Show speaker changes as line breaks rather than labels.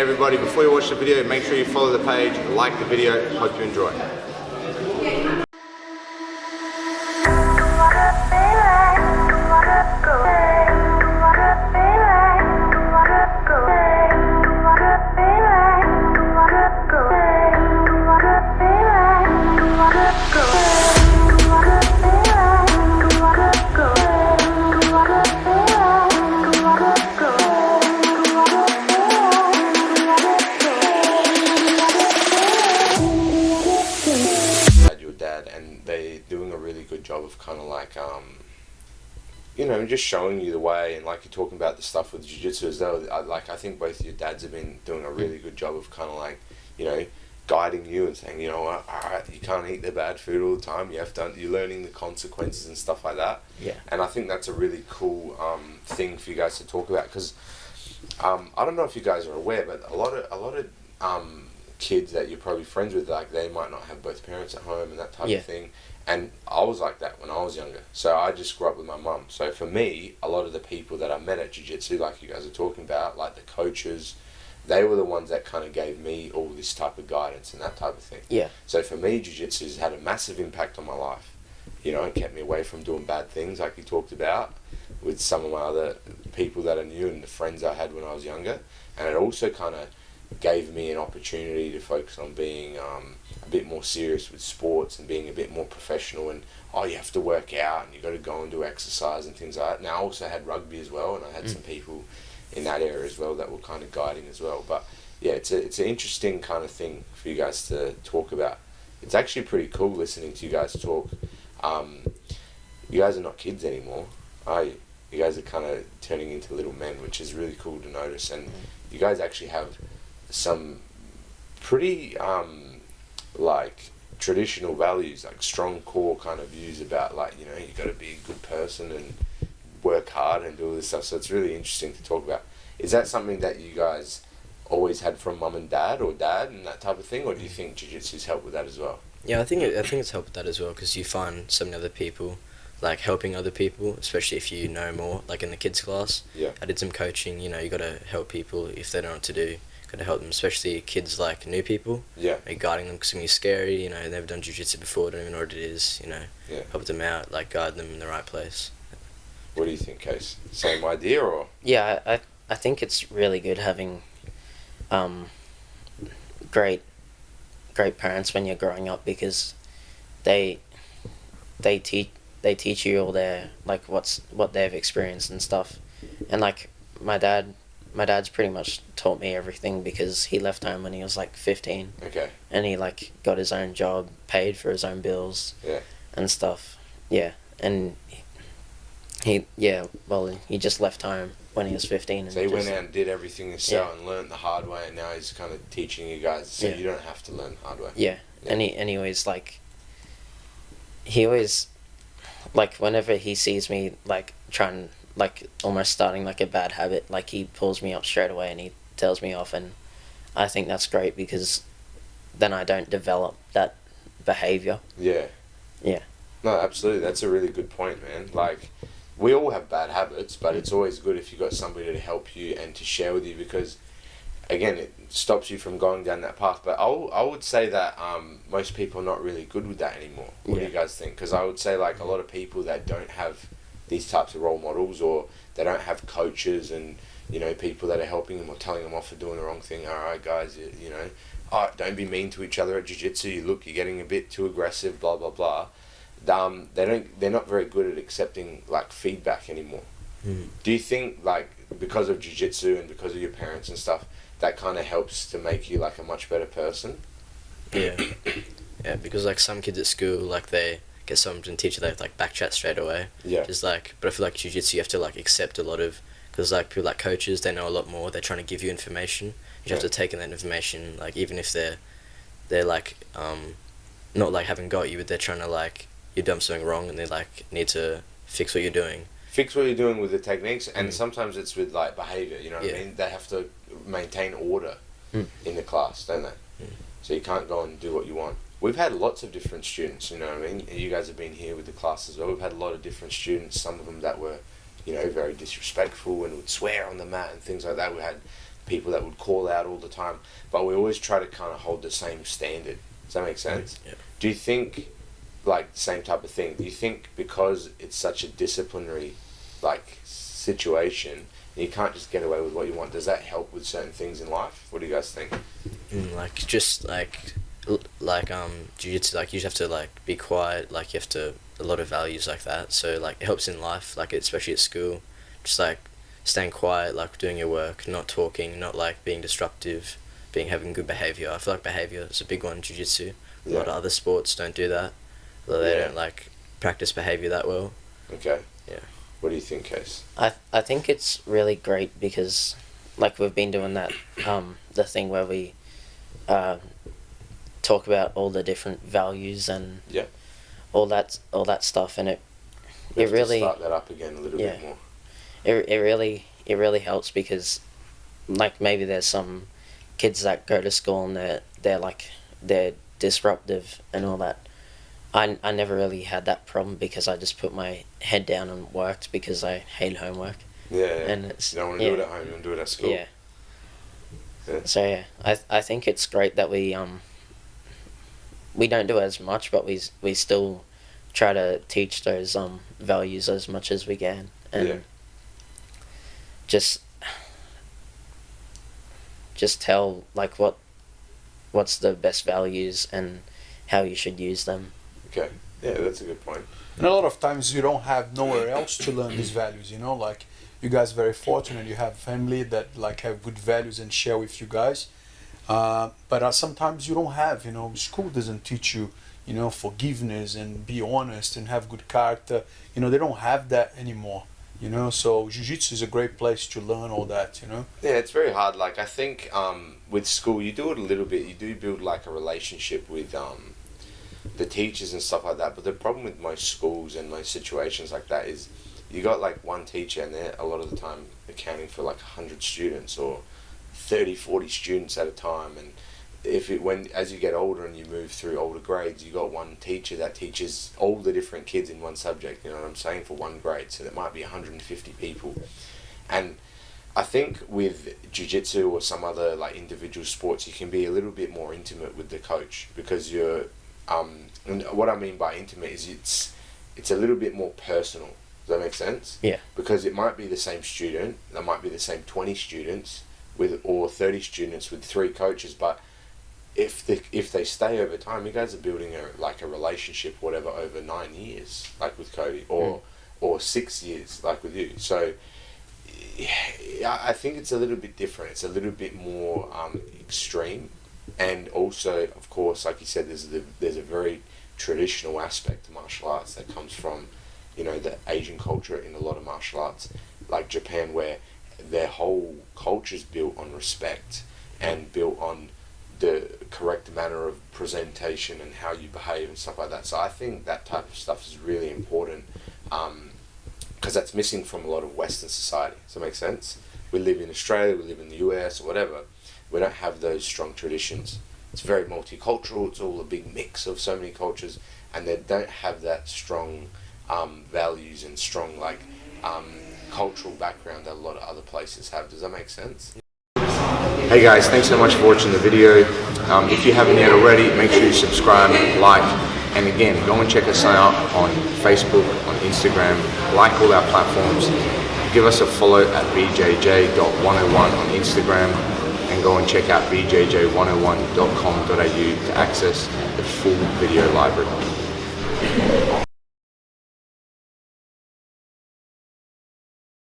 everybody, before you watch the video, make sure you follow the page, like the video, hope you enjoy. Job of kind of like you know, just showing you the way, and like you're talking about the stuff with jiu-jitsu as well. I think both your dads have been doing a really good job of kind of like, you know, guiding you and saying, you know what, alright, you can't eat the bad food all the time, you're learning the consequences and stuff like that.
Yeah. And
I think that's a really cool thing for you guys to talk about, because I don't know if you guys are aware, but a lot of kids that you're probably friends with, like, they might not have both parents at home and that type of thing. And I was like that when I was younger. So I just grew up with my mum. So for me, a lot of the people that I met at jiu-jitsu, like you guys are talking about, like the coaches, they were the ones that kind of gave me all this type of guidance and that type of thing.
Yeah.
So for me, jiu-jitsu has had a massive impact on my life. You know, it kept me away from doing bad things like you talked about with some of my other people that I knew and the friends I had when I was younger. And it also kind of gave me an opportunity to focus on being a bit more serious with sports and being a bit more professional, and you have to work out and you got to go and do exercise and things like that. Now I also had rugby as well, and I had some people in that area as well that were kind of guiding as well. But yeah, it's an interesting kind of thing for you guys to talk about. It's actually pretty cool listening to you guys talk. You guys are not kids anymore, are you? You guys are kind of turning into little men, which is really cool to notice. And you guys actually have some pretty like traditional values, like strong core kind of views about, like, you know, you got to be a good person and work hard and do all this stuff. So it's really interesting to talk about. Is that something that you guys always had from mum and dad, or dad and that type of thing, or do you think jiu-jitsu's helped with that as well?
Yeah, I think it's helped with that as well, because you find so many other people, like helping other people, especially if you know more, like in the kids class.
Yeah.
I did some coaching, you know, you got to help people if they don't know what to do. Got to help them, especially kids, like new people.
Yeah.
Like guiding them, because it can be scary, you know, they've never done jiu-jitsu before, don't even know what it is, you know.
Yeah.
Help them out, like guide them in the right place.
What do you think, Case? Same idea, or?
Yeah, I think it's really good having great parents when you're growing up, because they teach you all their, like, what they've experienced and stuff. And like my dad's pretty much taught me everything, because he left home when he was like 15.
Okay.
And he like got his own job, paid for his own bills.
Yeah.
And stuff. Yeah. And he just left home when he was 15. And
so he went out and did everything himself and learned the hard way, and now he's kind of teaching you guys, so you don't have to learn the hard way.
Yeah. And he always like whenever he sees me like trying, like almost starting like a bad habit, like he pulls me up straight away and he tells me off, and I think that's great, because then I don't develop that behavior.
Yeah.
Yeah.
No, absolutely. That's a really good point, man. Like, we all have bad habits, but it's always good if you've got somebody to help you and to share with you, because, again, it stops you from going down that path. But I would say that most people are not really good with that anymore. What do you guys think? Because I would say, like, a lot of people that don't have these types of role models, or they don't have coaches and, you know, people that are helping them or telling them off for doing the wrong thing. All right, guys, you know, don't be mean to each other at jiu-jitsu. You're getting a bit too aggressive, blah, blah, blah. They're not very good at accepting, like, feedback anymore. Do you think, like, because of jiu-jitsu and because of your parents and stuff, that kind of helps to make you, like, a much better person?
Yeah. Yeah, because, like, some kids at school, like, they get someone to teach you, they have, like, back chat straight away.
Yeah.
Just, like, but I feel like jiu-jitsu, you have to, like, accept a lot of, because, like, people like coaches, they know a lot more, they're trying to give you information. You have to take in that information, like, even if they're like, not, like, haven't got you, but they're trying to, like, you've done something wrong and they, like, need to fix what you're doing.
Fix what you're doing with the techniques, and sometimes it's with, like, behaviour, you know what I mean? They have to maintain order in the class, don't they? So you can't go and do what you want. We've had lots of different students, you know what I mean? You guys have been here with the class as well. We've had a lot of different students, some of them that were, you know, very disrespectful and would swear on the mat and things like that. We had people that would call out all the time, but we always try to kind of hold the same standard. Does that make sense?
Yeah.
Do you think, like, same type of thing, do you think because it's such a disciplinary, like, situation, you can't just get away with what you want, does that help with certain things in life? What do you guys think?
Like, just like jiu-jitsu, like, you just have to, like, be quiet, like, you have to, a lot of values like that, so, like, it helps in life, like, especially at school, just, like, staying quiet, like, doing your work, not talking, not, like, being disruptive, having good behavior. I feel like behavior is a big one in jiu-jitsu. A lot of other sports don't do that. They don't, like, practice behavior that well.
Okay.
Yeah.
What do you think, Case?
I think it's really great because, like, we've been doing that, the thing where we talk about all the different values and all that stuff, and it really
start that up again a little bit more.
It really helps because, like, maybe there's some kids that go to school and they're disruptive and all that. I never really had that problem because I just put my head down and worked because I hate homework.
Yeah.
And
you don't want to do it at home, you want to do it at school.
Yeah. So I think it's great that we don't do as much, but we still try to teach those values as much as we can, and just tell, like, what's the best values and how you should use them.
Okay. Yeah, that's a good point.
And a lot of times you don't have nowhere else to learn these values, you know, like, you guys are very fortunate, you have family that, like, have good values and share with you guys, but sometimes you don't have, you know, school doesn't teach you, you know, forgiveness and be honest and have good character, you know, they don't have that anymore, you know, so jiu-jitsu is a great place to learn all that, you know.
Yeah, it's very hard. Like, I think with school you do it a little bit, you do build, like, a relationship with the teachers and stuff like that, but the problem with most schools and most situations like that is you got, like, one teacher and they're a lot of the time accounting for, like, 100 students or 30-40 students at a time, and as you get older and you move through older grades, you got one teacher that teaches all the different kids in one subject, you know what I'm saying, for one grade, so that might be 150 people. And I think with jiu-jitsu or some other, like, individual sports, you can be a little bit more intimate with the coach because you're and what I mean by intimate is it's a little bit more personal. Does that make sense?
Yeah.
Because it might be the same student, there might be the same 20 students or 30 students with 3 coaches, but if they stay over time, you guys are building a relationship, whatever, over 9 years, like with Cody, or 6 years, like with you. So I think it's a little bit different. It's a little bit more extreme. And also, of course, like you said, there's a very traditional aspect to martial arts that comes from, you know, the Asian culture in a lot of martial arts, like Japan, where their whole culture is built on respect and built on the correct manner of presentation and how you behave and stuff like that. So I think that type of stuff is really important because that's missing from a lot of Western society. Does that make sense? We live in Australia, we live in the US or whatever. We don't have those strong traditions. It's very multicultural, it's all a big mix of so many cultures, and they don't have that strong values and strong, like, cultural background that a lot of other places have. Does that make sense? Hey guys, thanks so much for watching the video. If you haven't yet already, make sure you subscribe, like, and again, go and check us out on Facebook, on Instagram, like all our platforms. Give us a follow at bjj.101 on Instagram, and go and check out bjj101.com.au to access the full video library.